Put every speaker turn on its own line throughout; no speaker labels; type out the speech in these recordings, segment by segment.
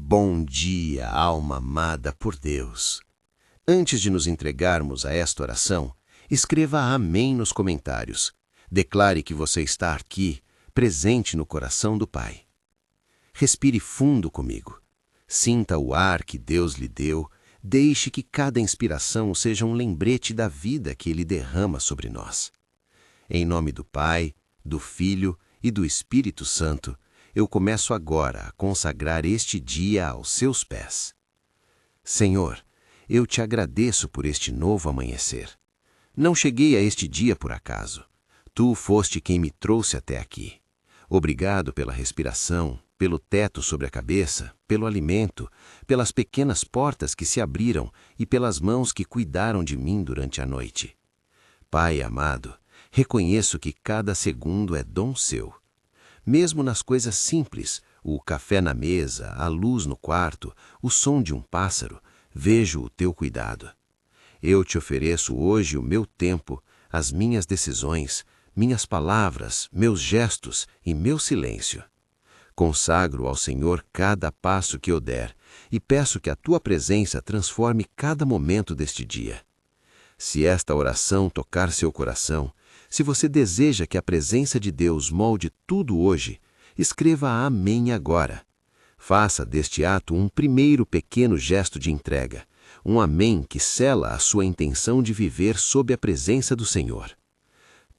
Bom dia, alma amada por Deus. Antes de nos entregarmos a esta oração, escreva amém nos comentários. Declare que você está aqui, presente no coração do Pai. Respire fundo comigo. Sinta o ar que Deus lhe deu. Deixe que cada inspiração seja um lembrete da vida que Ele derrama sobre nós. Em nome do Pai, do Filho e do Espírito Santo, eu começo agora a consagrar este dia aos seus pés. Senhor, eu te agradeço por este novo amanhecer. Não cheguei a este dia por acaso. Tu foste quem me trouxe até aqui. Obrigado pela respiração, pelo teto sobre a cabeça, pelo alimento, pelas pequenas portas que se abriram e pelas mãos que cuidaram de mim durante a noite. Pai amado, reconheço que cada segundo é dom seu. Mesmo nas coisas simples, o café na mesa, a luz no quarto, o som de um pássaro, vejo o teu cuidado. Eu te ofereço hoje o meu tempo, as minhas decisões, minhas palavras, meus gestos e meu silêncio. Consagro ao Senhor cada passo que eu der e peço que a tua presença transforme cada momento deste dia. Se esta oração tocar seu coração, se você deseja que a presença de Deus molde tudo hoje, escreva amém agora. Faça deste ato um primeiro pequeno gesto de entrega, um amém que sela a sua intenção de viver sob a presença do Senhor.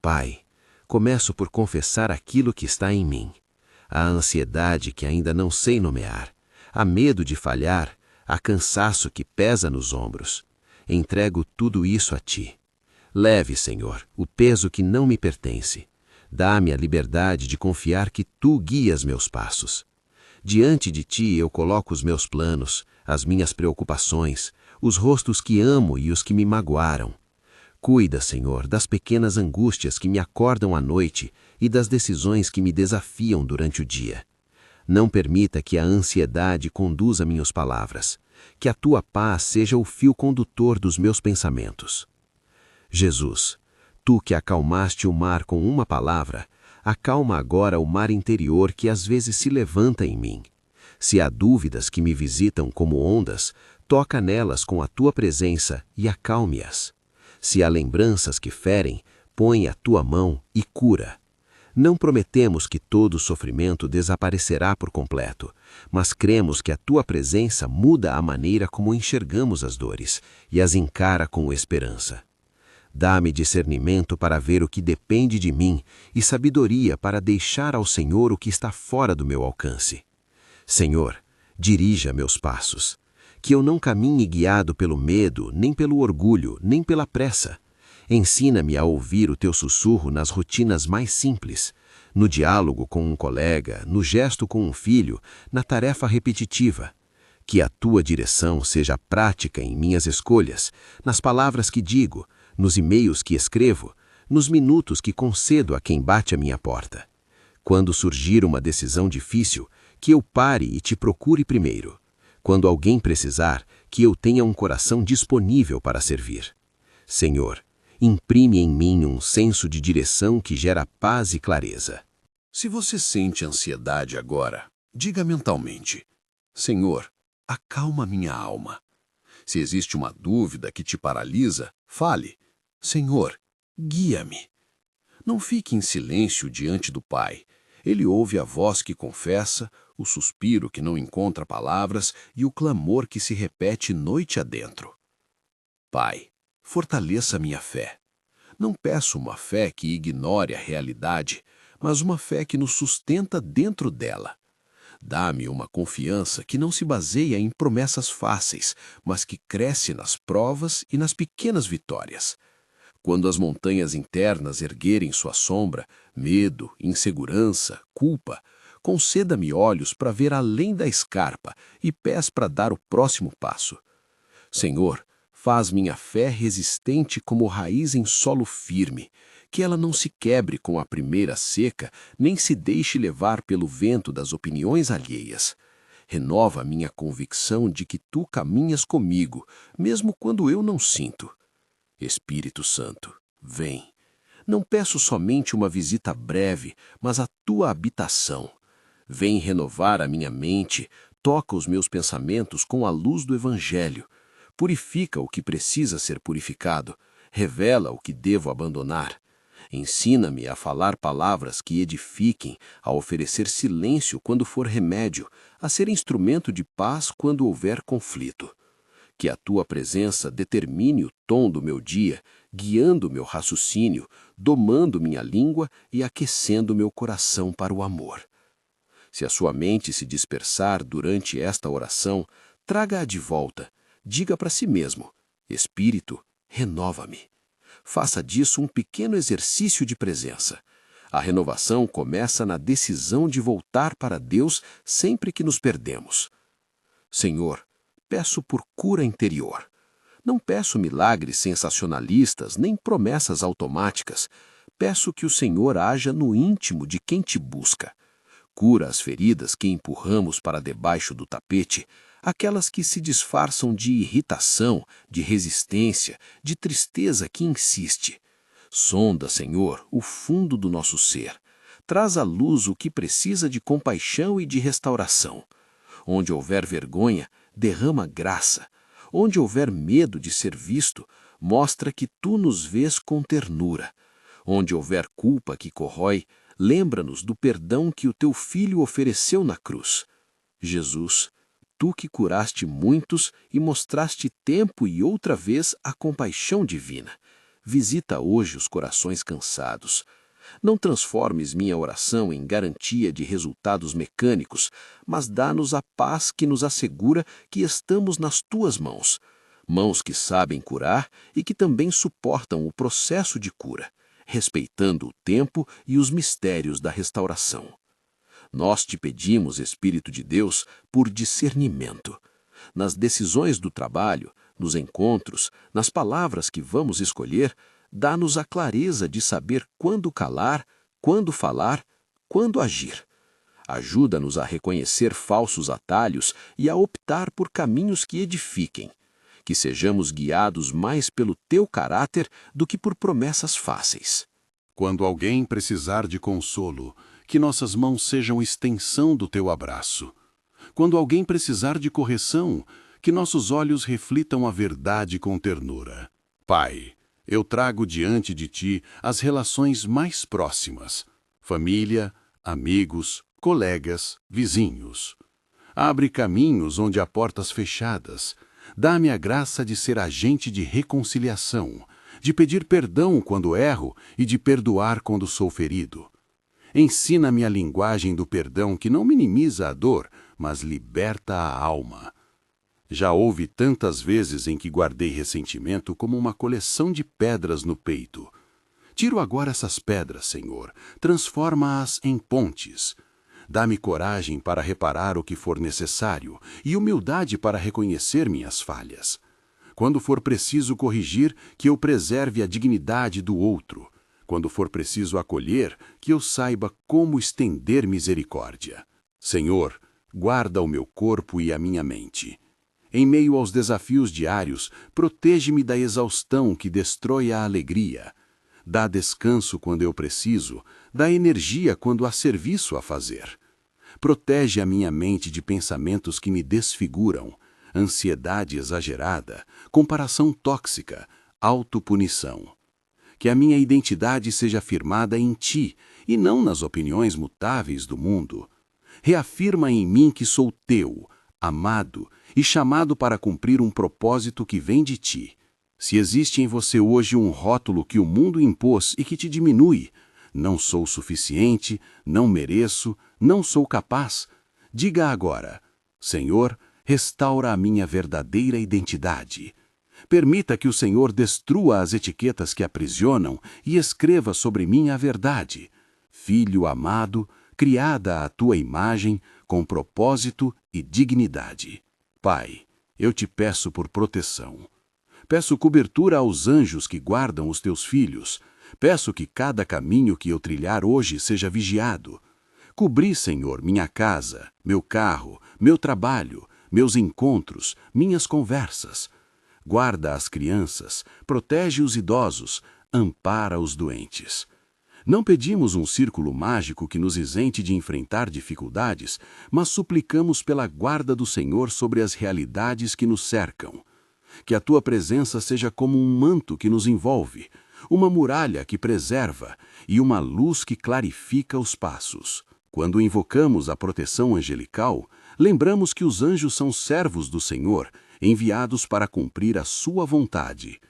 Pai, começo por confessar aquilo que está em mim. A ansiedade que ainda não sei nomear, a medo de falhar, a cansaço que pesa nos ombros. Entrego tudo isso a ti. Leve, Senhor, o peso que não me pertence. Dá-me a liberdade de confiar que tu guias meus passos. Diante de ti eu coloco os meus planos, as minhas preocupações, os rostos que amo e os que me magoaram. Cuida, Senhor, das pequenas angústias que me acordam à noite e das decisões que me desafiam durante o dia. Não permita que a ansiedade conduza minhas palavras, que a tua paz seja o fio condutor dos meus pensamentos. Jesus, tu que acalmaste o mar com uma palavra, acalma agora o mar interior que às vezes se levanta em mim. Se há dúvidas que me visitam como ondas, toca nelas com a tua presença e acalme-as. Se há lembranças que ferem, põe a tua mão e cura. Não prometemos que todo sofrimento desaparecerá por completo, mas cremos que a tua presença muda a maneira como enxergamos as dores e as encara com esperança. Dá-me discernimento para ver o que depende de mim e sabedoria para deixar ao Senhor o que está fora do meu alcance. Senhor, dirija meus passos. Que eu não caminhe guiado pelo medo, nem pelo orgulho, nem pela pressa. Ensina-me a ouvir o teu sussurro nas rotinas mais simples, no diálogo com um colega, no gesto com um filho, na tarefa repetitiva. Que a tua direção seja prática em minhas escolhas, nas palavras que digo, nos e-mails que escrevo, nos minutos que concedo a quem bate à minha porta. Quando surgir uma decisão difícil, que eu pare e te procure primeiro. Quando alguém precisar, que eu tenha um coração disponível para servir. Senhor, imprime em mim um senso de direção que gera paz e clareza.
Se você sente ansiedade agora, diga mentalmente: Senhor, acalma minha alma. Se existe uma dúvida que te paralisa, fale: Senhor, guia-me. Não fique em silêncio diante do Pai. Ele ouve a voz que confessa, o suspiro que não encontra palavras e o clamor que se repete noite adentro. Pai, fortaleça minha fé. Não peço uma fé que ignore a realidade, mas uma fé que nos sustenta dentro dela. Dá-me uma confiança que não se baseia em promessas fáceis, mas que cresce nas provas e nas pequenas vitórias. Quando as montanhas internas erguerem sua sombra, medo, insegurança, culpa, conceda-me olhos para ver além da escarpa e pés para dar o próximo passo. Senhor, faz minha fé resistente como raiz em solo firme, que ela não se quebre com a primeira seca, nem se deixe levar pelo vento das opiniões alheias. Renova minha convicção de que tu caminhas comigo, mesmo quando eu não sinto. Espírito Santo, vem. Não peço somente uma visita breve, mas a tua habitação. Vem renovar a minha mente, toca os meus pensamentos com a luz do Evangelho, purifica o que precisa ser purificado, revela o que devo abandonar. Ensina-me a falar palavras que edifiquem, a oferecer silêncio quando for remédio, a ser instrumento de paz quando houver conflito. Que a tua presença determine o tom do meu dia, guiando meu raciocínio, domando minha língua e aquecendo meu coração para o amor. Se a sua mente se dispersar durante esta oração, traga-a de volta. Diga para si mesmo: Espírito, renova-me. Faça disso um pequeno exercício de presença. A renovação começa na decisão de voltar para Deus sempre que nos perdemos. Senhor, peço por cura interior. Não peço milagres sensacionalistas nem promessas automáticas. Peço que o Senhor haja no íntimo de quem te busca. Cura as feridas que empurramos para debaixo do tapete, aquelas que se disfarçam de irritação, de resistência, de tristeza que insiste. Sonda, Senhor, o fundo do nosso ser. Traz à luz o que precisa de compaixão e de restauração. Onde houver vergonha, derrama graça. Onde houver medo de ser visto, mostra que tu nos vês com ternura. Onde houver culpa que corrói, lembra-nos do perdão que o teu Filho ofereceu na cruz. Jesus, tu que curaste muitos e mostraste tempo e outra vez a compaixão divina, visita hoje os corações cansados. Não transformes minha oração em garantia de resultados mecânicos, mas dá-nos a paz que nos assegura que estamos nas tuas mãos, mãos que sabem curar e que também suportam o processo de cura, respeitando o tempo e os mistérios da restauração. Nós te pedimos, Espírito de Deus, por discernimento. Nas decisões do trabalho, nos encontros, nas palavras que vamos escolher, dá-nos a clareza de saber quando calar, quando falar, quando agir. Ajuda-nos a reconhecer falsos atalhos e a optar por caminhos que edifiquem. Que sejamos guiados mais pelo teu caráter do que por promessas fáceis.
Quando alguém precisar de consolo, que nossas mãos sejam extensão do teu abraço. Quando alguém precisar de correção, que nossos olhos reflitam a verdade com ternura. Pai, eu trago diante de ti as relações mais próximas: família, amigos, colegas, vizinhos. Abre caminhos onde há portas fechadas. Dá-me a graça de ser agente de reconciliação, de pedir perdão quando erro e de perdoar quando sou ferido. Ensina-me a linguagem do perdão que não minimiza a dor, mas liberta a alma. Já houve tantas vezes em que guardei ressentimento como uma coleção de pedras no peito. Tiro agora essas pedras, Senhor, transforma-as em pontes. Dá-me coragem para reparar o que for necessário e humildade para reconhecer minhas falhas. Quando for preciso corrigir, que eu preserve a dignidade do outro. Quando for preciso acolher, que eu saiba como estender misericórdia. Senhor, guarda o meu corpo e a minha mente. Em meio aos desafios diários, protege-me da exaustão que destrói a alegria. Dá descanso quando eu preciso, dá energia quando há serviço a fazer. Protege a minha mente de pensamentos que me desfiguram, ansiedade exagerada, comparação tóxica, autopunição. Que a minha identidade seja firmada em ti e não nas opiniões mutáveis do mundo. Reafirma em mim que sou teu, amado e chamado para cumprir um propósito que vem de ti. Se existe em você hoje um rótulo que o mundo impôs e que te diminui, não sou suficiente, não mereço, não sou capaz, diga agora: Senhor, restaura a minha verdadeira identidade. Permita que o Senhor destrua as etiquetas que aprisionam e escreva sobre mim a verdade. Filho amado, criada à tua imagem, com propósito e dignidade. Pai, eu te peço por proteção. Peço cobertura aos anjos que guardam os teus filhos. Peço que cada caminho que eu trilhar hoje seja vigiado. Cobri, Senhor, minha casa, meu carro, meu trabalho, meus encontros, minhas conversas. Guarda as crianças, protege os idosos, ampara os doentes. Não pedimos um círculo mágico que nos isente de enfrentar dificuldades, mas suplicamos pela guarda do Senhor sobre as realidades que nos cercam. Que a tua presença seja como um manto que nos envolve, uma muralha que preserva e uma luz que clarifica os passos. Quando invocamos a proteção angelical, lembramos que os anjos são servos do Senhor, enviados para cumprir a sua vontade.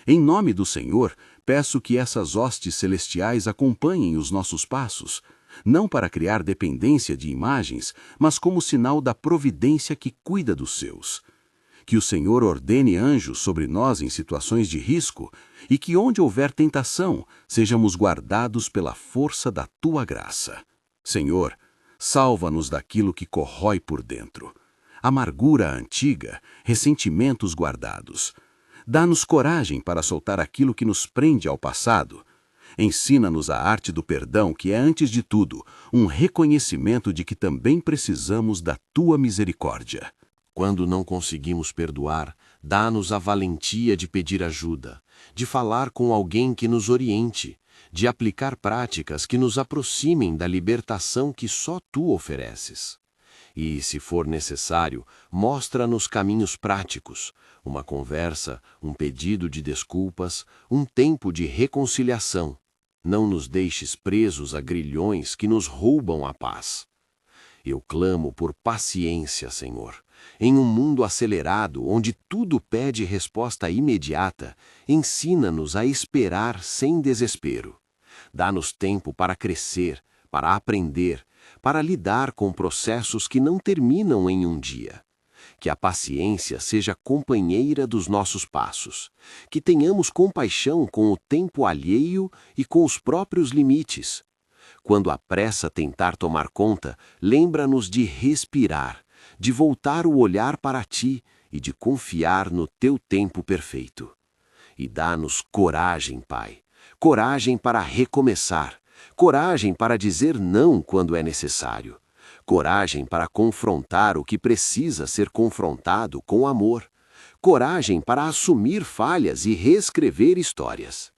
Em nome do Senhor, peço que essas hostes celestiais acompanhem os nossos passos, não para criar dependência de imagens, mas como sinal da providência que cuida dos seus. Que o Senhor ordene anjos sobre nós em situações de risco e que onde houver tentação, sejamos guardados pela força da tua graça. Senhor, salva-nos daquilo que corrói por dentro. Amargura antiga, ressentimentos guardados. Dá-nos coragem para soltar aquilo que nos prende ao passado. Ensina-nos a arte do perdão, que é, antes de tudo, um reconhecimento de que também precisamos da tua misericórdia.
Quando não conseguimos perdoar, dá-nos a valentia de pedir ajuda, de falar com alguém que nos oriente, de aplicar práticas que nos aproximem da libertação que só tu ofereces. E, se for necessário, mostra-nos caminhos práticos, uma conversa, um pedido de desculpas, um tempo de reconciliação. Não nos deixes presos a grilhões que nos roubam a paz. Eu clamo por paciência, Senhor. Em um mundo acelerado, onde tudo pede resposta imediata, ensina-nos a esperar sem desespero. Dá-nos tempo para crescer, para aprender, para lidar com processos que não terminam em um dia. Que a paciência seja companheira dos nossos passos. Que tenhamos compaixão com o tempo alheio e com os próprios limites. Quando a pressa tentar tomar conta, lembra-nos de respirar, de voltar o olhar para ti e de confiar no teu tempo perfeito. E dá-nos coragem, Pai. Coragem para recomeçar. Coragem para dizer não quando é necessário. Coragem para confrontar o que precisa ser confrontado com amor. Coragem para assumir falhas e reescrever histórias.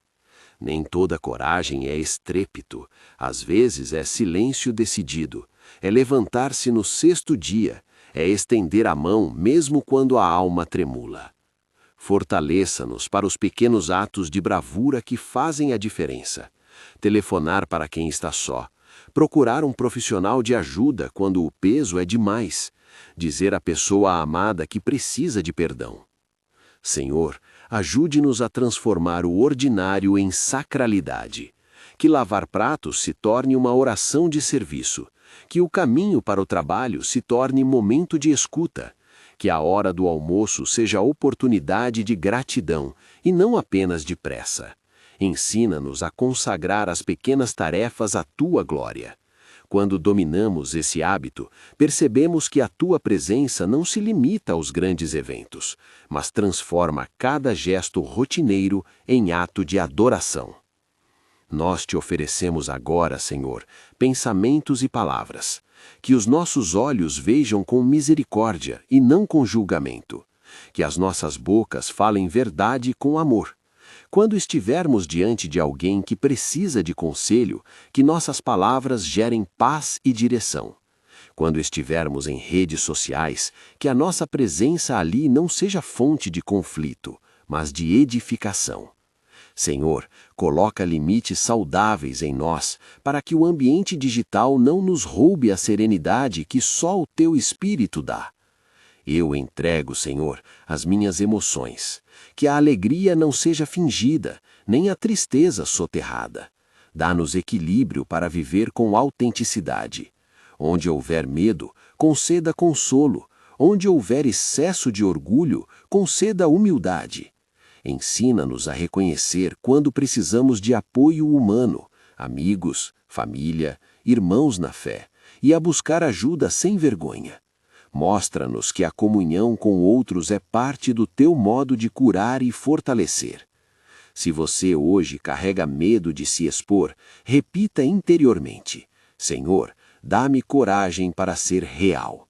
Nem toda coragem é estrépito, às vezes é silêncio decidido, é levantar-se no sexto dia, é estender a mão mesmo quando a alma tremula. Fortaleça-nos para os pequenos atos de bravura que fazem a diferença. Telefonar para quem está só, procurar um profissional de ajuda quando o peso é demais, dizer à pessoa amada que precisa de perdão. Senhor, ajude-nos a transformar o ordinário em sacralidade. Que lavar pratos se torne uma oração de serviço. Que o caminho para o trabalho se torne momento de escuta. Que a hora do almoço seja oportunidade de gratidão e não apenas de pressa. Ensina-nos a consagrar as pequenas tarefas à tua glória. Quando dominamos esse hábito, percebemos que a tua presença não se limita aos grandes eventos, mas transforma cada gesto rotineiro em ato de adoração. Nós te oferecemos agora, Senhor, pensamentos e palavras. Que os nossos olhos vejam com misericórdia e não com julgamento. Que as nossas bocas falem verdade com amor. Quando estivermos diante de alguém que precisa de conselho, que nossas palavras gerem paz e direção. Quando estivermos em redes sociais, que a nossa presença ali não seja fonte de conflito, mas de edificação. Senhor, coloca limites saudáveis em nós, para que o ambiente digital não nos roube a serenidade que só o teu Espírito dá. Eu entrego, Senhor, as minhas emoções. Que a alegria não seja fingida, nem a tristeza soterrada. Dá-nos equilíbrio para viver com autenticidade. Onde houver medo, conceda consolo. Onde houver excesso de orgulho, conceda humildade. Ensina-nos a reconhecer quando precisamos de apoio humano, amigos, família, irmãos na fé, e a buscar ajuda sem vergonha. Mostra-nos que a comunhão com outros é parte do teu modo de curar e fortalecer. Se você hoje carrega medo de se expor, repita interiormente: Senhor, dá-me coragem para ser real.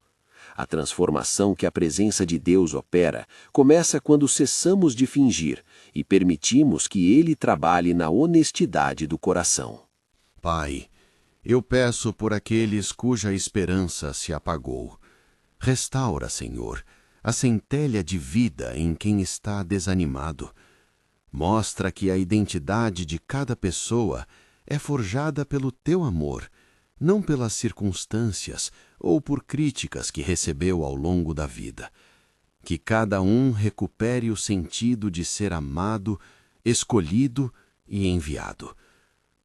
A transformação que a presença de Deus opera começa quando cessamos de fingir e permitimos que Ele trabalhe na honestidade do coração.
Pai, eu peço por aqueles cuja esperança se apagou. Restaura, Senhor, a centelha de vida em quem está desanimado. Mostra que a identidade de cada pessoa é forjada pelo teu amor, não pelas circunstâncias ou por críticas que recebeu ao longo da vida. Que cada um recupere o sentido de ser amado, escolhido e enviado.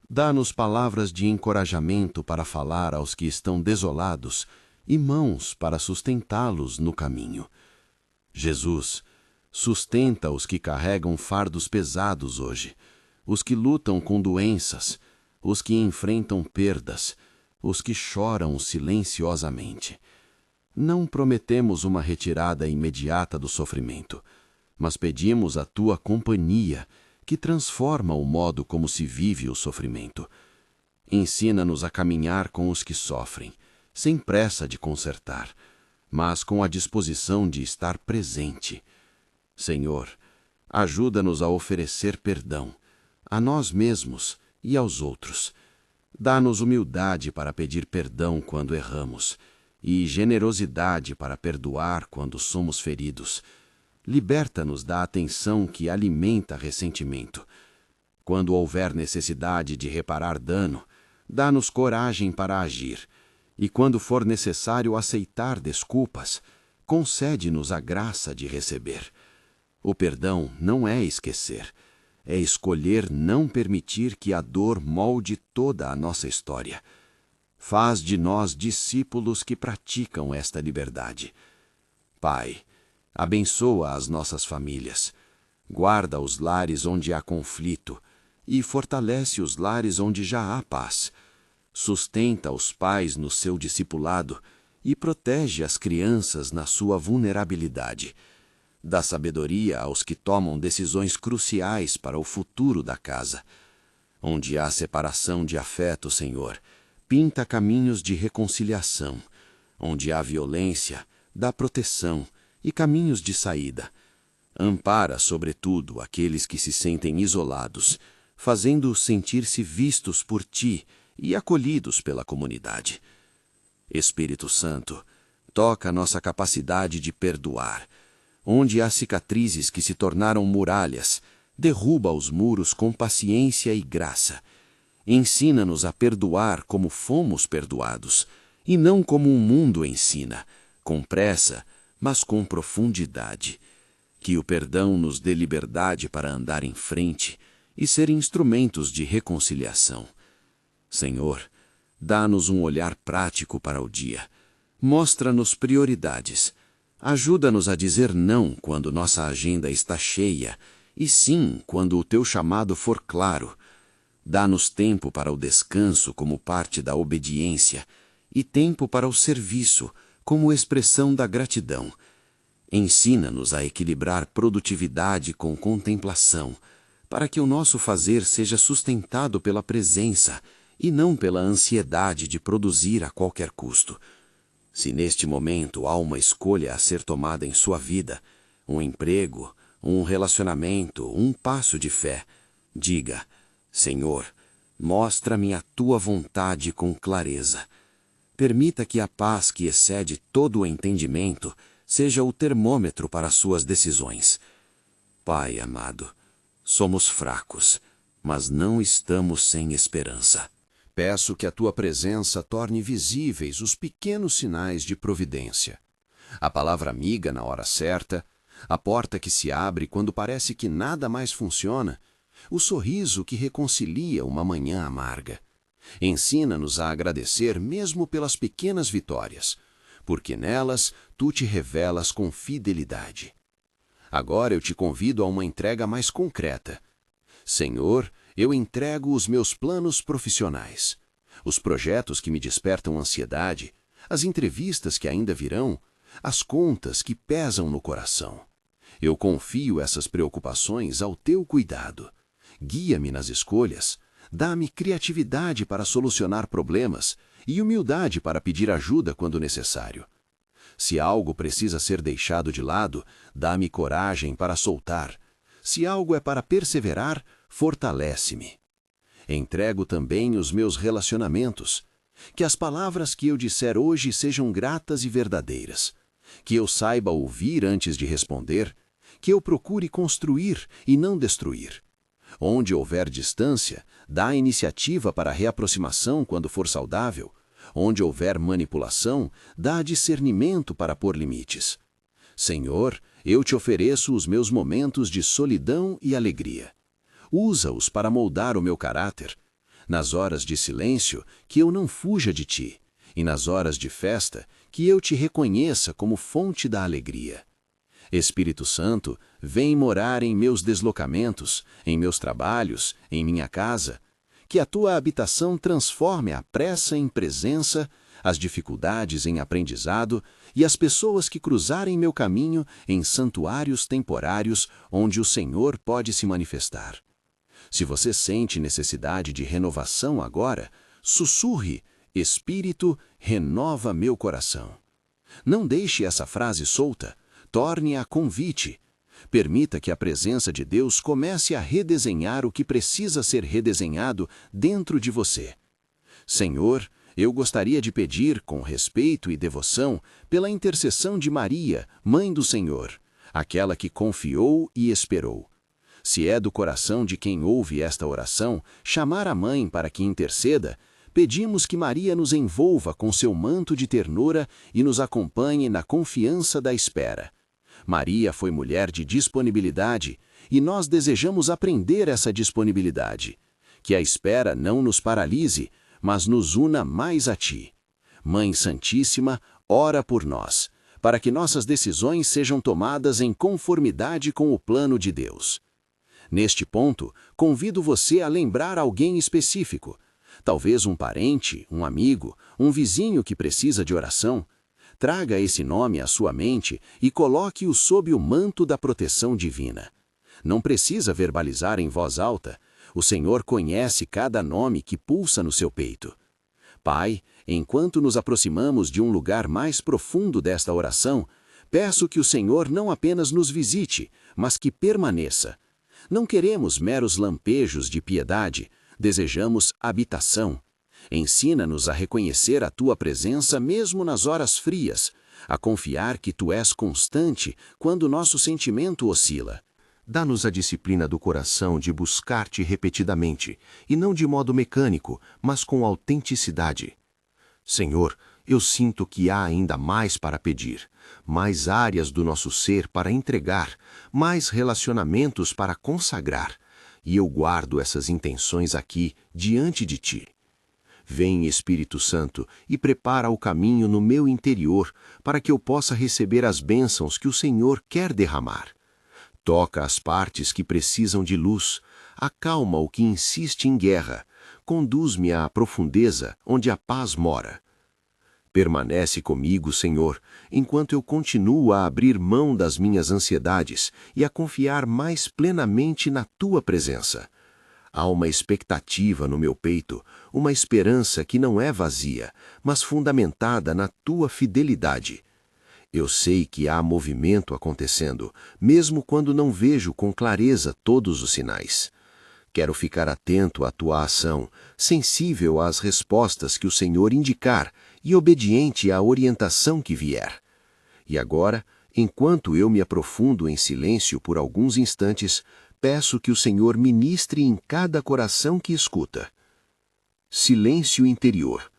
Dá-nos palavras de encorajamento para falar aos que estão desolados e mãos para sustentá-los no caminho. Jesus, sustenta os que carregam fardos pesados hoje, os que lutam com doenças, os que enfrentam perdas, os que choram silenciosamente. Não prometemos uma retirada imediata do sofrimento, mas pedimos a tua companhia, que transforma o modo como se vive o sofrimento. Ensina-nos a caminhar com os que sofrem, sem pressa de consertar, mas com a disposição de estar presente. Senhor, ajuda-nos a oferecer perdão, a nós mesmos e aos outros. Dá-nos humildade para pedir perdão quando erramos, e generosidade para perdoar quando somos feridos. Liberta-nos da atenção que alimenta ressentimento. Quando houver necessidade de reparar dano, dá-nos coragem para agir, e quando for necessário aceitar desculpas, concede-nos a graça de receber. O perdão não é esquecer, é escolher não permitir que a dor molde toda a nossa história. Faz de nós discípulos que praticam esta liberdade. Pai, abençoa as nossas famílias, guarda os lares onde há conflito e fortalece os lares onde já há paz. Sustenta os pais no seu discipulado e protege as crianças na sua vulnerabilidade. Dá sabedoria aos que tomam decisões cruciais para o futuro da casa. Onde há separação de afeto, Senhor, pinta caminhos de reconciliação. Onde há violência, dá proteção e caminhos de saída. Ampara, sobretudo, aqueles que se sentem isolados, fazendo-os sentir-se vistos por ti e acolhidos pela comunidade. Espírito Santo, toca nossa capacidade de perdoar. Onde há cicatrizes que se tornaram muralhas, derruba os muros com paciência e graça. Ensina-nos a perdoar como fomos perdoados, e não como o mundo ensina, com pressa, mas com profundidade. Que o perdão nos dê liberdade para andar em frente e ser instrumentos de reconciliação. Senhor, dá-nos um olhar prático para o dia. Mostra-nos prioridades. Ajuda-nos a dizer não quando nossa agenda está cheia e sim quando o teu chamado for claro. Dá-nos tempo para o descanso como parte da obediência e tempo para o serviço como expressão da gratidão. Ensina-nos a equilibrar produtividade com contemplação, para que o nosso fazer seja sustentado pela presença e não pela ansiedade de produzir a qualquer custo. Se neste momento há uma escolha a ser tomada em sua vida, um emprego, um relacionamento, um passo de fé, diga: Senhor, mostra-me a tua vontade com clareza. Permita que a paz que excede todo o entendimento seja o termômetro para suas decisões. Pai amado, somos fracos, mas não estamos sem esperança.
Peço que a tua presença torne visíveis os pequenos sinais de providência. A palavra amiga na hora certa, a porta que se abre quando parece que nada mais funciona, o sorriso que reconcilia uma manhã amarga. Ensina-nos a agradecer mesmo pelas pequenas vitórias, porque nelas tu te revelas com fidelidade. Agora eu te convido a uma entrega mais concreta. Senhor, eu entrego os meus planos profissionais, os projetos que me despertam ansiedade, as entrevistas que ainda virão, as contas que pesam no coração. Eu confio essas preocupações ao teu cuidado. Guia-me nas escolhas, dá-me criatividade para solucionar problemas e humildade para pedir ajuda quando necessário. Se algo precisa ser deixado de lado, dá-me coragem para soltar. Se algo é para perseverar, fortalece-me. Entrego também os meus relacionamentos. Que as palavras que eu disser hoje sejam gratas e verdadeiras. Que eu saiba ouvir antes de responder. Que eu procure construir e não destruir. Onde houver distância, dá iniciativa para a reaproximação quando for saudável. Onde houver manipulação, dá discernimento para pôr limites. Senhor, eu te ofereço os meus momentos de solidão e alegria. Usa-os para moldar o meu caráter. Nas horas de silêncio, que eu não fuja de ti. E nas horas de festa, que eu te reconheça como fonte da alegria. Espírito Santo, vem morar em meus deslocamentos, em meus trabalhos, em minha casa. Que a tua habitação transforme a pressa em presença, as dificuldades em aprendizado e as pessoas que cruzarem meu caminho em santuários temporários onde o Senhor pode se manifestar. Se você sente necessidade de renovação agora, sussurre: Espírito, renova meu coração. Não deixe essa frase solta, torne-a convite. Permita que a presença de Deus comece a redesenhar o que precisa ser redesenhado dentro de você. Senhor, eu gostaria de pedir, com respeito e devoção, pela intercessão de Maria, Mãe do Senhor, aquela que confiou e esperou. Se é do coração de quem ouve esta oração, chamar a Mãe para que interceda, pedimos que Maria nos envolva com seu manto de ternura e nos acompanhe na confiança da espera. Maria foi mulher de disponibilidade e nós desejamos aprender essa disponibilidade. Que a espera não nos paralise, mas nos una mais a Ti. Mãe Santíssima, ora por nós, para que nossas decisões sejam tomadas em conformidade com o plano de Deus. Neste ponto, convido você a lembrar alguém específico, talvez um parente, um amigo, um vizinho que precisa de oração. Traga esse nome à sua mente e coloque-o sob o manto da proteção divina. Não precisa verbalizar em voz alta. O Senhor conhece cada nome que pulsa no seu peito. Pai, enquanto nos aproximamos de um lugar mais profundo desta oração, peço que o Senhor não apenas nos visite, mas que permaneça. Não queremos meros lampejos de piedade, desejamos habitação. Ensina-nos a reconhecer a Tua presença mesmo nas horas frias, a confiar que Tu és constante quando nosso sentimento oscila.
Dá-nos a disciplina do coração de buscar-te repetidamente, e não de modo mecânico, mas com autenticidade. Senhor, eu sinto que há ainda mais para pedir, mais áreas do nosso ser para entregar, mais relacionamentos para consagrar, e eu guardo essas intenções aqui, diante de Ti. Vem, Espírito Santo, e prepara o caminho no meu interior para que eu possa receber as bênçãos que o Senhor quer derramar. Toca as partes que precisam de luz, acalma o que insiste em guerra, conduz-me à profundeza onde a paz mora. Permanece comigo, Senhor, enquanto eu continuo a abrir mão das minhas ansiedades e a confiar mais plenamente na Tua presença. Há uma expectativa no meu peito, uma esperança que não é vazia, mas fundamentada na Tua fidelidade. Eu sei que há movimento acontecendo, mesmo quando não vejo com clareza todos os sinais. Quero ficar atento à Tua ação, sensível às respostas que o Senhor indicar e obediente à orientação que vier. E agora, enquanto eu me aprofundo em silêncio por alguns instantes, peço que o Senhor ministre em cada coração que escuta. Silêncio interior.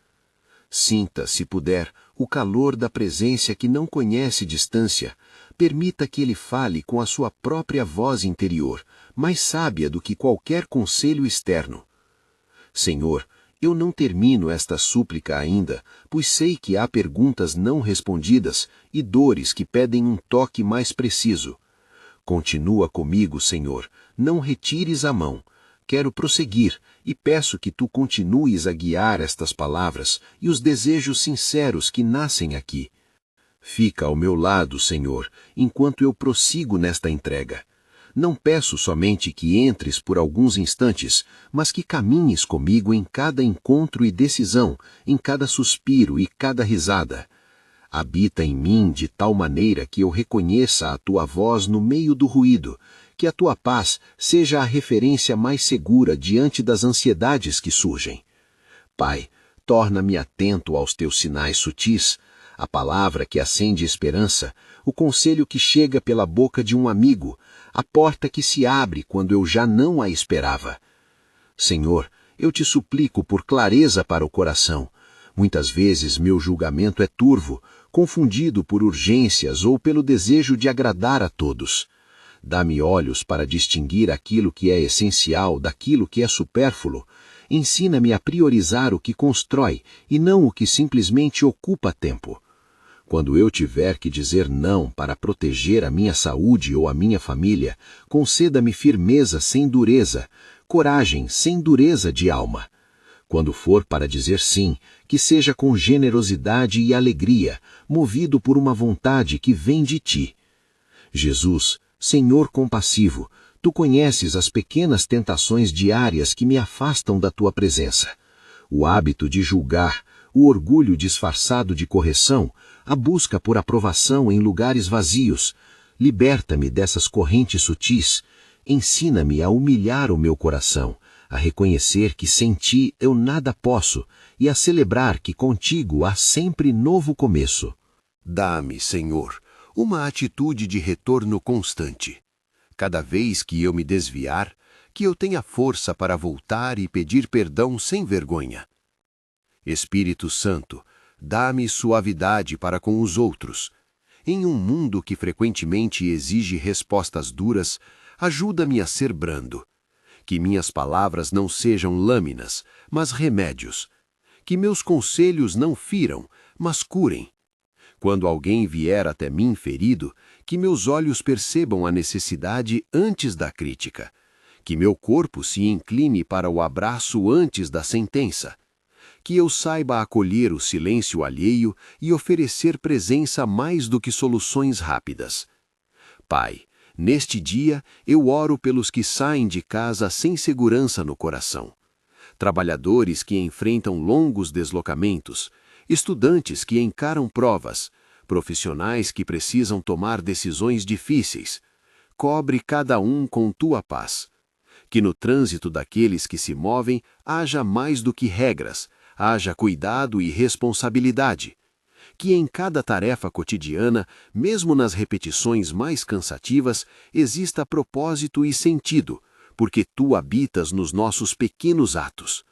Sinta, se puder, o calor da presença que não conhece distância. Permita que Ele fale com a sua própria voz interior, mais sábia do que qualquer conselho externo. Senhor, eu não termino esta súplica ainda, pois sei que há perguntas não respondidas e dores que pedem um toque mais preciso. Continua comigo, Senhor, não retires a mão. Quero prosseguir e peço que Tu continues a guiar estas palavras e os desejos sinceros que nascem aqui. Fica ao meu lado, Senhor, enquanto eu prossigo nesta entrega. Não peço somente que entres por alguns instantes, mas que caminhes comigo em cada encontro e decisão, em cada suspiro e cada risada. Habita em mim de tal maneira que eu reconheça a Tua voz no meio do ruído, que a tua paz seja a referência mais segura diante das ansiedades que surgem. Pai, torna-me atento aos teus sinais sutis, a palavra que acende esperança, o conselho que chega pela boca de um amigo, a porta que se abre quando eu já não a esperava. Senhor, eu te suplico por clareza para o coração. Muitas vezes meu julgamento é turvo, confundido por urgências ou pelo desejo de agradar a todos. Dá-me olhos para distinguir aquilo que é essencial daquilo que é supérfluo. Ensina-me a priorizar o que constrói e não o que simplesmente ocupa tempo. Quando eu tiver que dizer não para proteger a minha saúde ou a minha família, conceda-me firmeza sem dureza, coragem sem dureza de alma. Quando for para dizer sim, que seja com generosidade e alegria, movido por uma vontade que vem de ti. Jesus, Senhor compassivo, tu conheces as pequenas tentações diárias que me afastam da tua presença. O hábito de julgar, o orgulho disfarçado de correção, a busca por aprovação em lugares vazios. Liberta-me dessas correntes sutis. Ensina-me a humilhar o meu coração, a reconhecer que sem ti eu nada posso e a celebrar que contigo há sempre novo começo.
Dá-me, Senhor, uma atitude de retorno constante. Cada vez que eu me desviar, que eu tenha força para voltar e pedir perdão sem vergonha. Espírito Santo, dá-me suavidade para com os outros. Em um mundo que frequentemente exige respostas duras, ajuda-me a ser brando. Que minhas palavras não sejam lâminas, mas remédios. Que meus conselhos não firam, mas curem. Quando alguém vier até mim ferido, que meus olhos percebam a necessidade antes da crítica. Que meu corpo se incline para o abraço antes da sentença. Que eu saiba acolher o silêncio alheio e oferecer presença mais do que soluções rápidas. Pai, neste dia eu oro pelos que saem de casa sem segurança no coração. Trabalhadores que enfrentam longos deslocamentos, estudantes que encaram provas, profissionais que precisam tomar decisões difíceis. Cobre cada um com tua paz. Que no trânsito daqueles que se movem haja mais do que regras, haja cuidado e responsabilidade. Que em cada tarefa cotidiana, mesmo nas repetições mais cansativas, exista propósito e sentido, porque tu habitas nos nossos pequenos atos.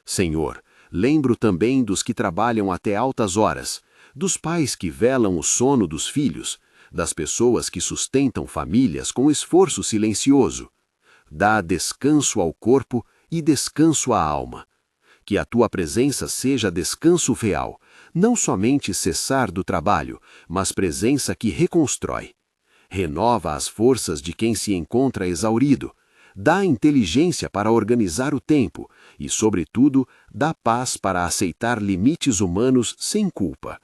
Senhor, lembro também dos que trabalham até altas horas, dos pais que velam o sono dos filhos, das pessoas que sustentam famílias com esforço silencioso. Dá descanso ao corpo e descanso à alma. Que a tua presença seja descanso real, não somente cessar do trabalho, mas presença que reconstrói. Renova as forças de quem se encontra exaurido, dá inteligência para organizar o tempo e, sobretudo, dá paz para aceitar limites humanos sem culpa.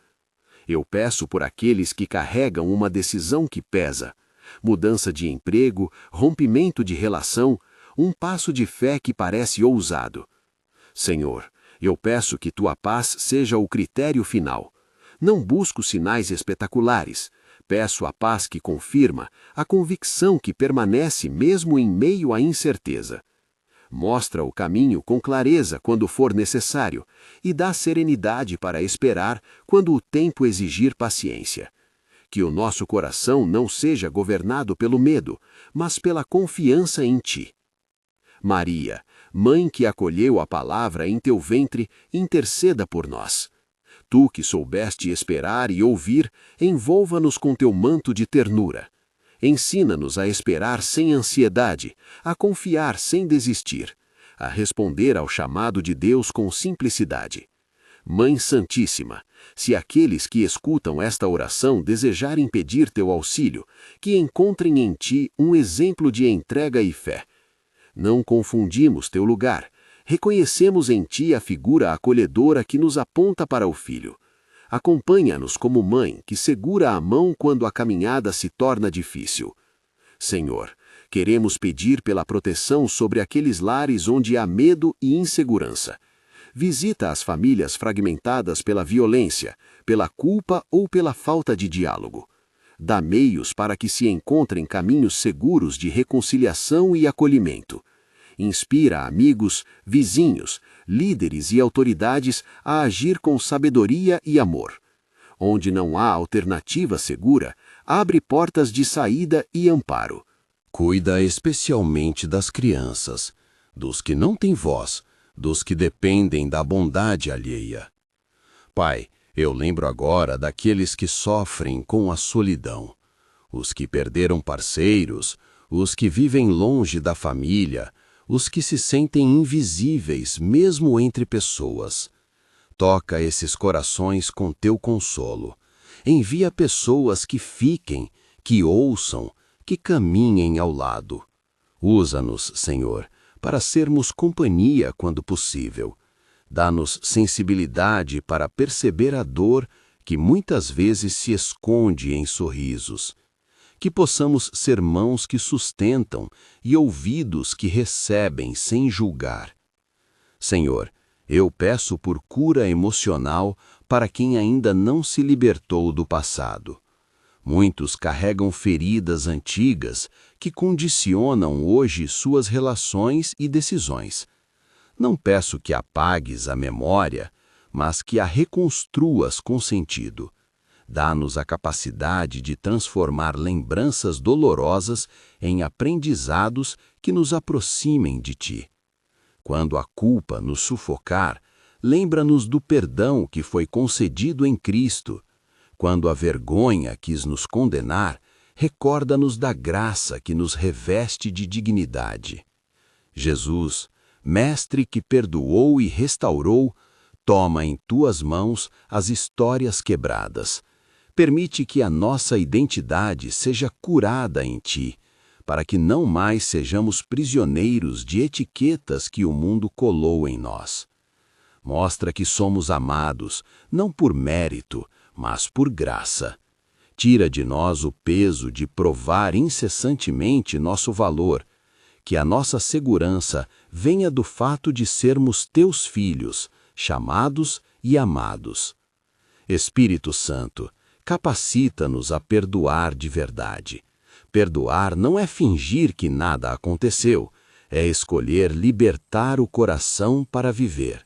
Eu peço por aqueles que carregam uma decisão que pesa, mudança de emprego, rompimento de relação, um passo de fé que parece ousado. Senhor, eu peço que tua paz seja o critério final. Não busco sinais espetaculares. Peço a paz que confirma, a convicção que permanece mesmo em meio à incerteza. Mostra o caminho com clareza quando for necessário e dá serenidade para esperar quando o tempo exigir paciência. Que o nosso coração não seja governado pelo medo, mas pela confiança em ti. Maria, Mãe que acolheu a palavra em teu ventre, interceda por nós. Tu que soubeste esperar e ouvir, envolva-nos com teu manto de ternura. Ensina-nos a esperar sem ansiedade, a confiar sem desistir, a responder ao chamado de Deus com simplicidade. Mãe Santíssima, se aqueles que escutam esta oração desejarem pedir teu auxílio, que encontrem em ti um exemplo de entrega e fé. Não confundimos teu lugar. Reconhecemos em ti a figura acolhedora que nos aponta para o filho. Acompanha-nos como mãe que segura a mão quando a caminhada se torna difícil. Senhor, queremos pedir pela proteção sobre aqueles lares onde há medo e insegurança. Visita as famílias fragmentadas pela violência, pela culpa ou pela falta de diálogo.
Dá meios para que se encontrem caminhos seguros de reconciliação e acolhimento. Inspira amigos, vizinhos, líderes e autoridades a agir com sabedoria e amor. Onde não há alternativa segura, abre portas de saída e amparo.
Cuida especialmente das crianças, dos que não têm voz, dos que dependem da bondade alheia. Pai, eu lembro agora daqueles que sofrem com a solidão, os que perderam parceiros, os que vivem longe da família, os que se sentem invisíveis mesmo entre pessoas. Toca esses corações com teu consolo. Envia pessoas que fiquem, que ouçam, que caminhem ao lado. Usa-nos, Senhor, para sermos companhia quando possível. Dá-nos sensibilidade para perceber a dor que muitas vezes se esconde em sorrisos. Que possamos ser mãos que sustentam e ouvidos que recebem sem julgar. Senhor, eu peço por cura emocional para quem ainda não se libertou do passado. Muitos carregam feridas antigas que condicionam hoje suas relações e decisões. Não peço que apagues a memória, mas que a reconstruas com sentido. Dá-nos a capacidade de transformar lembranças dolorosas em aprendizados que nos aproximem de Ti. Quando a culpa nos sufocar, lembra-nos do perdão que foi concedido em Cristo. Quando a vergonha quis nos condenar, recorda-nos da graça que nos reveste de dignidade. Jesus, Mestre que perdoou e restaurou, toma em tuas mãos as histórias quebradas. Permite que a nossa identidade seja curada em Ti, para que não mais sejamos prisioneiros de etiquetas que o mundo colou em nós. Mostra que somos amados, não por mérito, mas por graça. Tira de nós o peso de provar incessantemente nosso valor, que a nossa segurança venha do fato de sermos Teus filhos, chamados e amados. Espírito Santo, capacita-nos a perdoar de verdade. Perdoar não é fingir que nada aconteceu, é escolher libertar o coração para viver.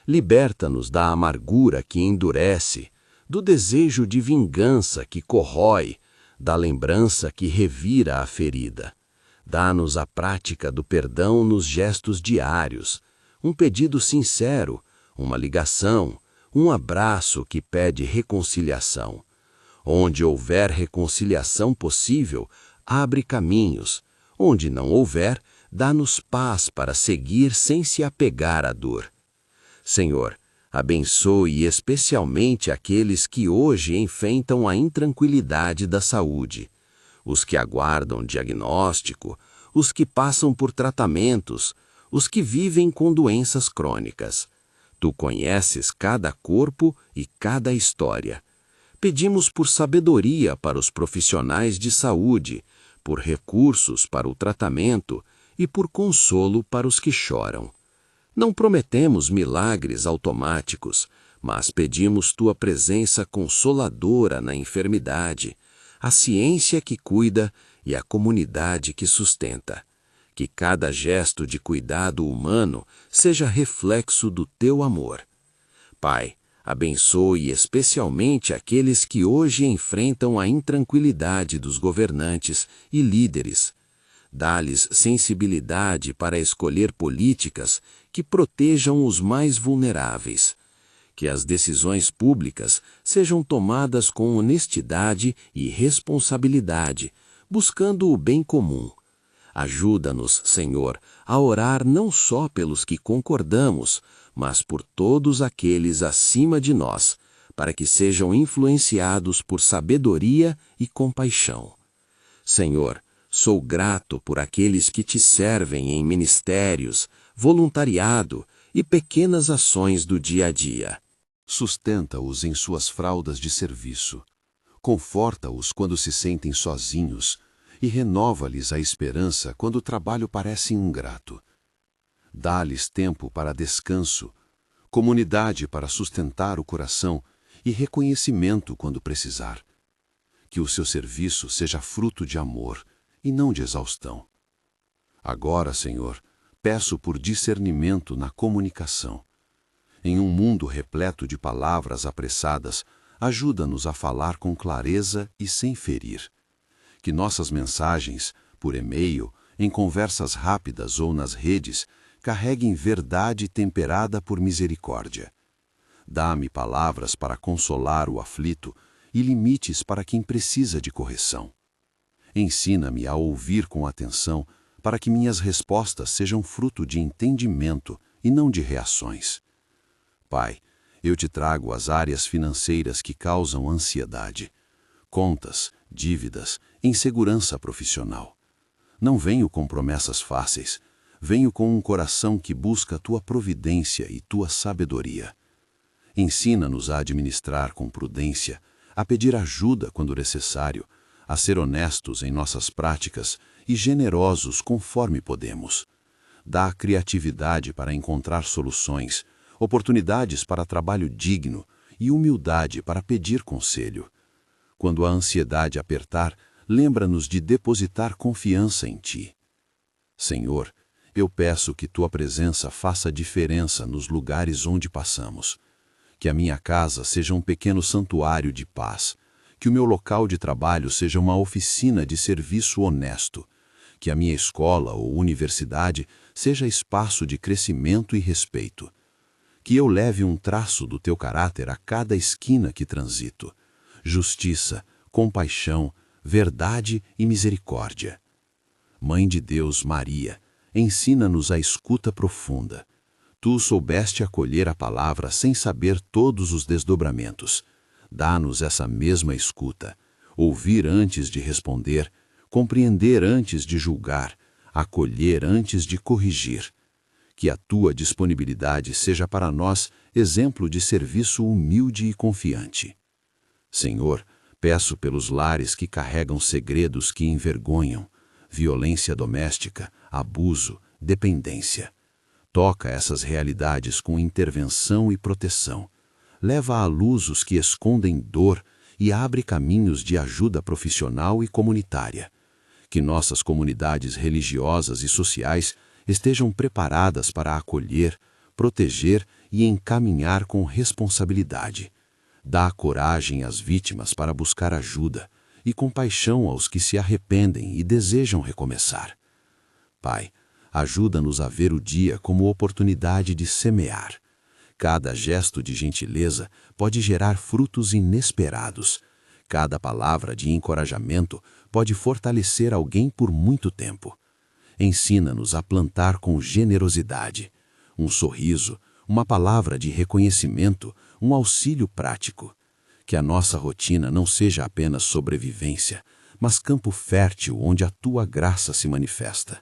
Liberta-nos da amargura que endurece, do desejo de vingança que corrói, da lembrança que revira a ferida. Dá-nos a prática do perdão nos gestos diários, um pedido sincero, uma ligação, um abraço que pede reconciliação. Onde houver reconciliação possível, abre caminhos. Onde não houver, dá-nos paz para seguir sem se apegar à dor. Senhor, abençoe especialmente aqueles que hoje enfrentam a intranquilidade da saúde, os que aguardam diagnóstico, os que passam por tratamentos, os que vivem com doenças crônicas. Tu conheces cada corpo e cada história. Pedimos por sabedoria para os profissionais de saúde, por recursos para o tratamento e por consolo para os que choram. Não prometemos milagres automáticos, mas pedimos Tua presença consoladora na enfermidade, a ciência que cuida e a comunidade que sustenta. Que cada gesto de cuidado humano seja reflexo do Teu amor. Pai, abençoe especialmente aqueles que hoje enfrentam a intranquilidade dos governantes e líderes. Dá-lhes sensibilidade para escolher políticas que protejam os mais vulneráveis. Que as decisões públicas sejam tomadas com honestidade e responsabilidade, buscando o bem comum. Ajuda-nos, Senhor, a orar não só pelos que concordamos, mas por todos aqueles acima de nós, para que sejam influenciados por sabedoria e compaixão. Senhor, sou grato por aqueles que Te servem em ministérios, voluntariado e pequenas ações do dia a dia.
Sustenta-os em suas fraldas de serviço. Conforta-os quando se sentem sozinhos e renova-lhes a esperança quando o trabalho parece ingrato. Dá-lhes tempo para descanso, comunidade para sustentar o coração e reconhecimento quando precisar. Que o seu serviço seja fruto de amor e não de exaustão. Agora, Senhor, peço por discernimento na comunicação. Em um mundo repleto de palavras apressadas, ajuda-nos a falar com clareza e sem ferir. Que nossas mensagens, por e-mail, em conversas rápidas ou nas redes, carreguem verdade temperada por misericórdia. Dá-me palavras para consolar o aflito e limites para quem precisa de correção. Ensina-me a ouvir com atenção para que minhas respostas sejam fruto de entendimento e não de reações. Pai, eu te trago as áreas financeiras que causam ansiedade, contas, dívidas, insegurança profissional. Não venho com promessas fáceis, venho com um coração que busca tua providência e tua sabedoria. Ensina-nos a administrar com prudência, a pedir ajuda quando necessário, a ser honestos em nossas práticas e generosos conforme podemos. Dá criatividade para encontrar soluções, oportunidades para trabalho digno e humildade para pedir conselho. Quando a ansiedade apertar, lembra-nos de depositar confiança em Ti. Senhor, eu peço que Tua presença faça diferença nos lugares onde passamos. Que a minha casa seja um pequeno santuário de paz, que o meu local de trabalho seja uma oficina de serviço honesto, que a minha escola ou universidade seja espaço de crescimento e respeito. Que eu leve um traço do Teu caráter a cada esquina que transito. Justiça, compaixão, verdade e misericórdia. Mãe de Deus, Maria, ensina-nos a escuta profunda. Tu soubeste acolher a palavra sem saber todos os desdobramentos. Dá-nos essa mesma escuta, ouvir antes de responder, compreender antes de julgar, acolher antes de corrigir. Que a Tua disponibilidade seja para nós exemplo de serviço humilde e confiante. Senhor, peço pelos lares que carregam segredos que envergonham, violência doméstica, abuso, dependência. Toca essas realidades com intervenção e proteção. Leva à luz os que escondem dor e abre caminhos de ajuda profissional e comunitária. Que nossas comunidades religiosas e sociais estejam preparadas para acolher, proteger e encaminhar com responsabilidade. Dá coragem às vítimas para buscar ajuda e compaixão aos que se arrependem e desejam recomeçar. Pai, ajuda-nos a ver o dia como oportunidade de semear. Cada gesto de gentileza pode gerar frutos inesperados. Cada palavra de encorajamento pode fortalecer alguém por muito tempo. Ensina-nos a plantar com generosidade. Um sorriso, uma palavra de reconhecimento, um auxílio prático. Que a nossa rotina não seja apenas sobrevivência, mas campo fértil onde a Tua graça se manifesta.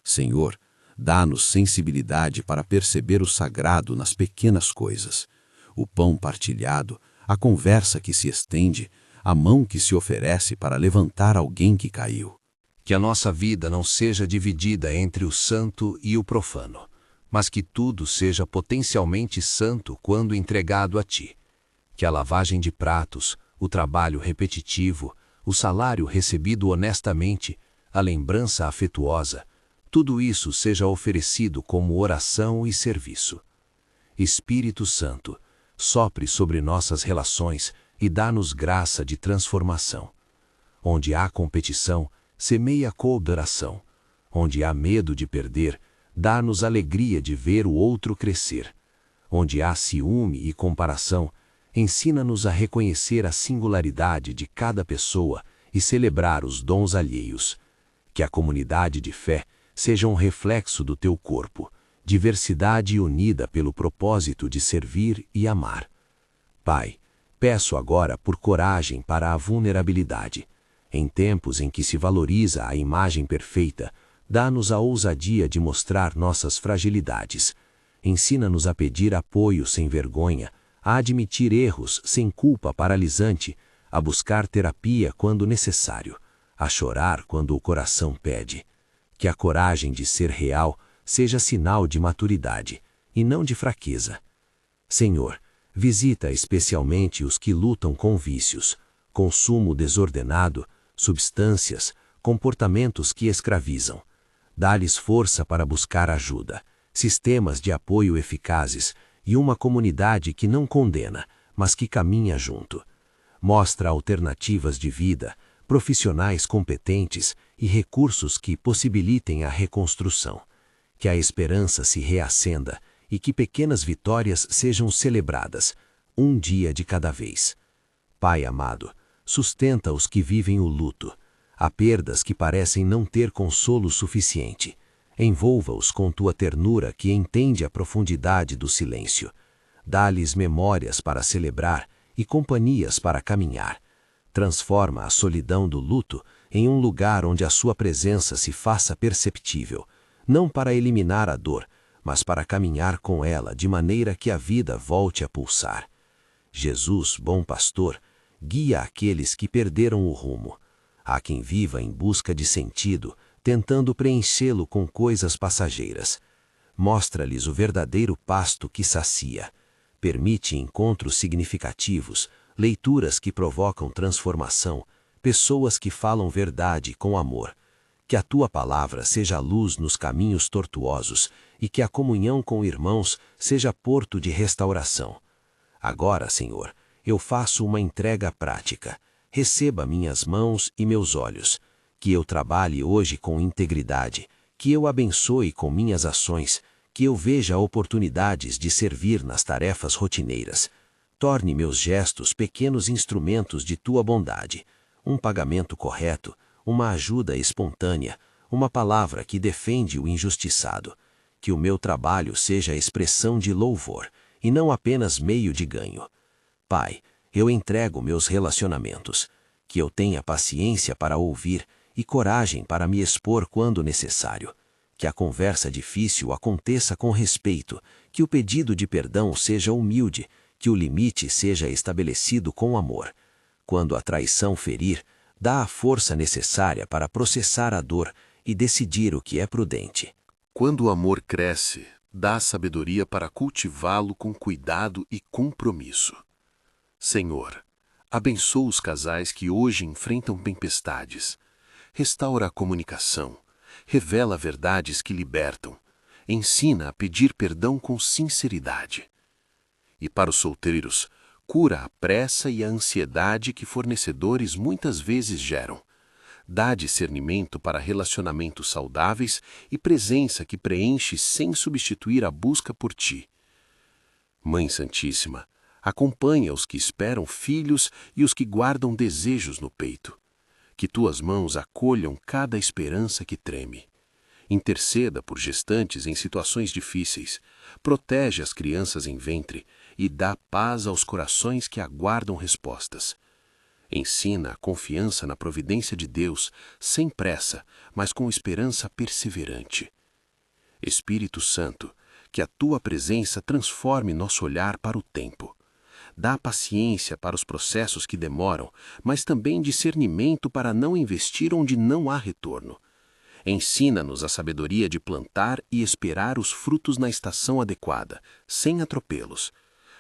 Senhor, dá-nos sensibilidade para perceber o sagrado nas pequenas coisas. O pão partilhado, a conversa que se estende, a mão que se oferece para levantar alguém que caiu.
Que a nossa vida não seja dividida entre o santo e o profano, mas que tudo seja potencialmente santo quando entregado a Ti. Que a lavagem de pratos, o trabalho repetitivo, o salário recebido honestamente, a lembrança afetuosa, tudo isso seja oferecido como oração e serviço. Espírito Santo, sopre sobre nossas relações e dá-nos graça de transformação. Onde há competição, semeia cooperação. Onde há medo de perder, dá-nos alegria de ver o outro crescer. Onde há ciúme e comparação, ensina-nos a reconhecer a singularidade de cada pessoa e celebrar os dons alheios. Que a comunidade de fé seja um reflexo do Teu corpo, diversidade unida pelo propósito de servir e amar. Pai, peço agora por coragem para a vulnerabilidade. Em tempos em que se valoriza a imagem perfeita, dá-nos a ousadia de mostrar nossas fragilidades. Ensina-nos a pedir apoio sem vergonha, a admitir erros sem culpa paralisante, a buscar terapia quando necessário, a chorar quando o coração pede. Que a coragem de ser real seja sinal de maturidade e não de fraqueza. Senhor, visita especialmente os que lutam com vícios, consumo desordenado, substâncias, comportamentos que escravizam. Dá-lhes força para buscar ajuda, sistemas de apoio eficazes e uma comunidade que não condena, mas que caminha junto. Mostra alternativas de vida, profissionais competentes e recursos que possibilitem a reconstrução. Que a esperança se reacenda e que pequenas vitórias sejam celebradas, um dia de cada vez. Pai amado, sustenta os que vivem o luto. Há perdas que parecem não ter consolo suficiente. Envolva-os com tua ternura que entende a profundidade do silêncio. Dá-lhes memórias para celebrar e companhias para caminhar. Transforma a solidão do luto em um lugar onde a sua presença se faça perceptível, não para eliminar a dor, mas para caminhar com ela de maneira que a vida volte a pulsar. Jesus, bom pastor, guia aqueles que perderam o rumo. Há quem viva em busca de sentido, tentando preenchê-lo com coisas passageiras. Mostra-lhes o verdadeiro pasto que sacia. Permite encontros significativos, leituras que provocam transformação, pessoas que falam verdade com amor. Que a tua palavra seja luz nos caminhos tortuosos e que a comunhão com irmãos seja porto de restauração. Agora, Senhor, eu faço uma entrega prática. Receba minhas mãos e meus olhos. Que eu trabalhe hoje com integridade, que eu abençoe com minhas ações, que eu veja oportunidades de servir nas tarefas rotineiras. Torne meus gestos pequenos instrumentos de tua bondade, um pagamento correto, uma ajuda espontânea, uma palavra que defende o injustiçado. Que o meu trabalho seja expressão de louvor, e não apenas meio de ganho. Pai, eu entrego meus relacionamentos. Que eu tenha paciência para ouvir e coragem para me expor quando necessário. Que a conversa difícil aconteça com respeito, que o pedido de perdão seja humilde, que o limite seja estabelecido com amor. Quando a traição ferir, dá a força necessária para processar a dor e decidir o que é prudente.
Quando o amor cresce, dá sabedoria para cultivá-lo com cuidado e compromisso. Senhor, abençoa os casais que hoje enfrentam tempestades. Restaura a comunicação, revela verdades que libertam, ensina a pedir perdão com sinceridade. E para os solteiros, cura a pressa e a ansiedade que fornecedores muitas vezes geram. Dá discernimento para relacionamentos saudáveis e presença que preenche sem substituir a busca por ti. Mãe Santíssima, acompanha os que esperam filhos e os que guardam desejos no peito. Que tuas mãos acolham cada esperança que treme. Interceda por gestantes em situações difíceis, protege as crianças em ventre e dá paz aos corações que aguardam respostas. Ensina a confiança na providência de Deus, sem pressa, mas com esperança perseverante. Espírito Santo, que a tua presença transforme nosso olhar para o tempo. Dá paciência para os processos que demoram, mas também discernimento para não investir onde não há retorno. Ensina-nos a sabedoria de plantar e esperar os frutos na estação adequada, sem atropelos.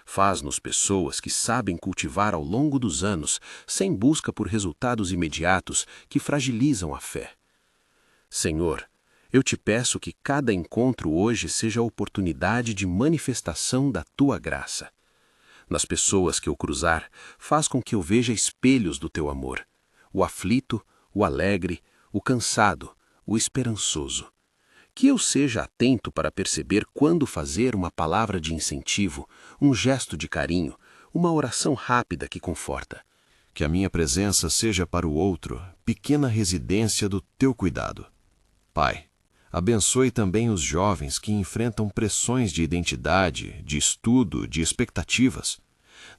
Faz-nos pessoas que sabem cultivar ao longo dos anos, sem busca por resultados imediatos que fragilizam a fé. Senhor, eu te peço que cada encontro hoje seja a oportunidade de manifestação da tua graça. Nas pessoas que eu cruzar, faz com que eu veja espelhos do teu amor, o aflito, o alegre, o cansado, o esperançoso. Que eu seja atento para perceber quando fazer uma palavra de incentivo, um gesto de carinho, uma oração rápida que conforta.
Que a minha presença seja para o outro pequena residência do teu cuidado. Pai, abençoe também os jovens que enfrentam pressões de identidade, de estudo, de expectativas.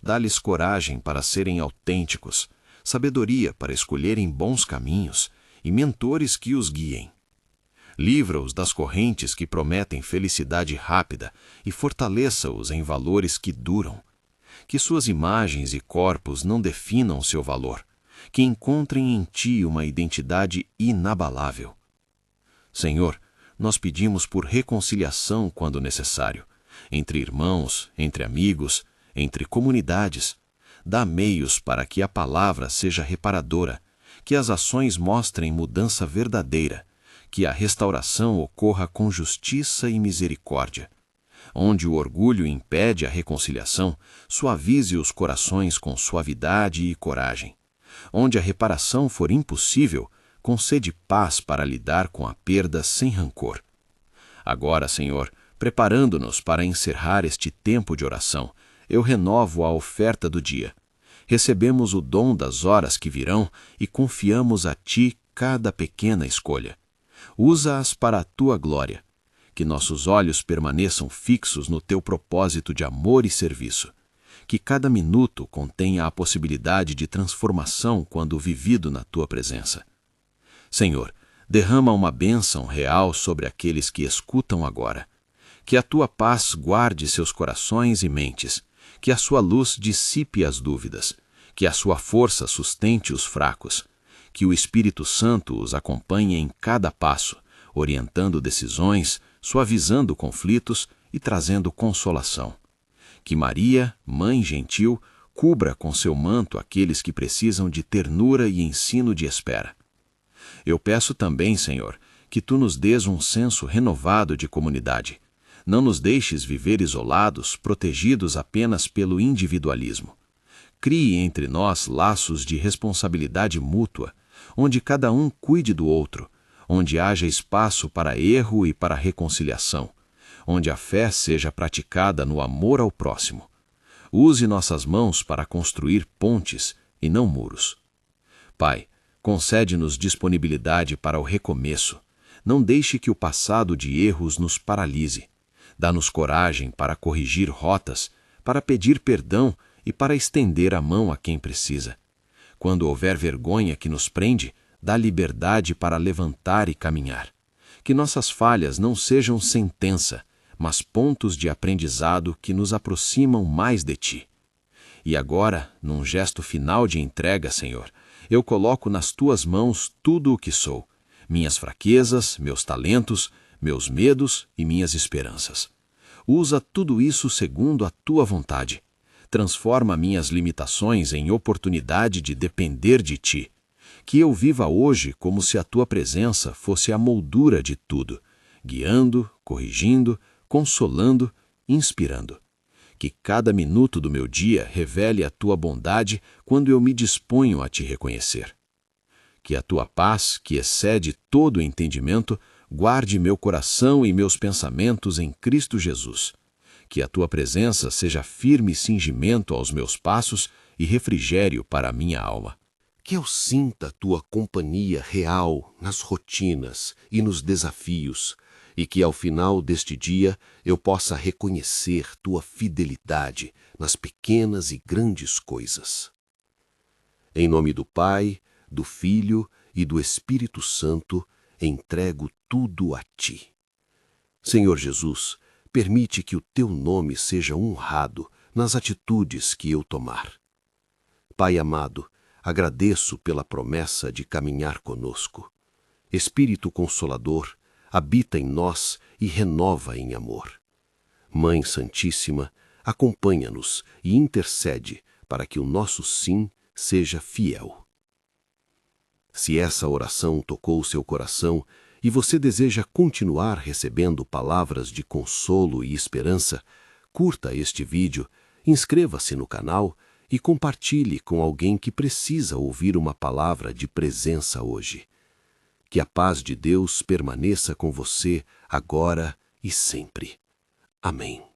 Dá-lhes coragem para serem autênticos, sabedoria para escolherem bons caminhos e mentores que os guiem. Livra-os das correntes que prometem felicidade rápida e fortaleça-os em valores que duram. Que suas imagens e corpos não definam seu valor, que encontrem em ti uma identidade inabalável. Senhor, nós pedimos por reconciliação quando necessário, entre irmãos, entre amigos, entre comunidades. dá meios para que a palavra seja reparadora, que as ações mostrem mudança verdadeira, que a restauração ocorra com justiça e misericórdia. Onde o orgulho impede a reconciliação, suavize os corações com suavidade e coragem. Onde a reparação for impossível, concede paz para lidar com a perda sem rancor. Agora, Senhor, preparando-nos para encerrar este tempo de oração, eu renovo a oferta do dia. Recebemos o dom das horas que virão e confiamos a Ti cada pequena escolha. Usa-as para a Tua glória. Que nossos olhos permaneçam fixos no Teu propósito de amor e serviço. Que cada minuto contenha a possibilidade de transformação quando vivido na Tua presença. Senhor, derrama uma bênção real sobre aqueles que escutam agora. Que a Tua paz guarde seus corações e mentes. Que a Sua luz dissipe as dúvidas. Que a Sua força sustente os fracos. Que o Espírito Santo os acompanhe em cada passo, orientando decisões, suavizando conflitos e trazendo consolação. Que Maria, Mãe Gentil, cubra com seu manto aqueles que precisam de ternura e ensino de espera. Eu peço também, Senhor, que Tu nos dês um senso renovado de comunidade. Não nos deixes viver isolados, protegidos apenas pelo individualismo. Crie entre nós laços de responsabilidade mútua, onde cada um cuide do outro, onde haja espaço para erro e para reconciliação, onde a fé seja praticada no amor ao próximo. Use nossas mãos para construir pontes e não muros. Pai, concede-nos disponibilidade para o recomeço. Não deixe que o passado de erros nos paralise. Dá-nos coragem para corrigir rotas, para pedir perdão e para estender a mão a quem precisa. Quando houver vergonha que nos prende, dá liberdade para levantar e caminhar. Que nossas falhas não sejam sentença, mas pontos de aprendizado que nos aproximam mais de Ti. E agora, num gesto final de entrega, Senhor, eu coloco nas Tuas mãos tudo o que sou, minhas fraquezas, meus talentos, meus medos e minhas esperanças. Usa tudo isso segundo a Tua vontade. Transforma minhas limitações em oportunidade de depender de Ti. Que eu viva hoje como se a Tua presença fosse a moldura de tudo, guiando, corrigindo, consolando, inspirando. Que cada minuto do meu dia revele a Tua bondade quando eu me disponho a Te reconhecer. Que a Tua paz, que excede todo o entendimento, guarde meu coração e meus pensamentos em Cristo Jesus. Que a Tua presença seja firme cingimento aos meus passos e refrigério para a minha alma.
Que eu sinta Tua companhia real nas rotinas e nos desafios, e que ao final deste dia eu possa reconhecer Tua fidelidade nas pequenas e grandes coisas. Em nome do Pai, do Filho e do Espírito Santo, entrego tudo a Ti. Senhor Jesus, permite que o Teu nome seja honrado nas atitudes que eu tomar. Pai amado, agradeço pela promessa de caminhar conosco. Espírito Consolador, habita em nós e renova em amor. Mãe Santíssima, acompanha-nos e intercede para que o nosso sim seja fiel. Se essa oração tocou seu coração e você deseja continuar recebendo palavras de consolo e esperança, curta este vídeo, inscreva-se no canal e compartilhe com alguém que precisa ouvir uma palavra de presença hoje. Que a paz de Deus permaneça com você agora e sempre. Amém.